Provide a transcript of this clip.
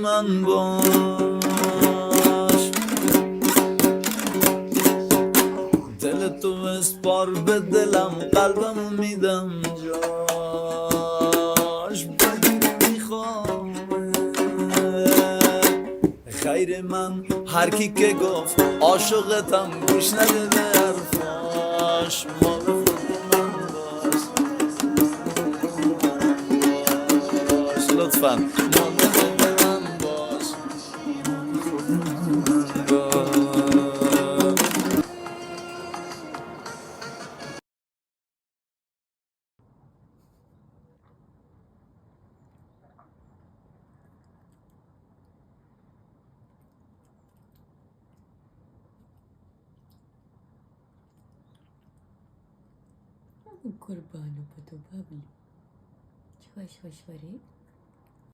من باش. دل تو بسپار به دلم، قلبمو میدم جاش. بگی میخوام خیر من، هر کی که گفت عاشقتم گوش نده به حرفاش. ما به خود من باش لطفا، ما به خود من باش. قربانو به تو ببلو چه وش وری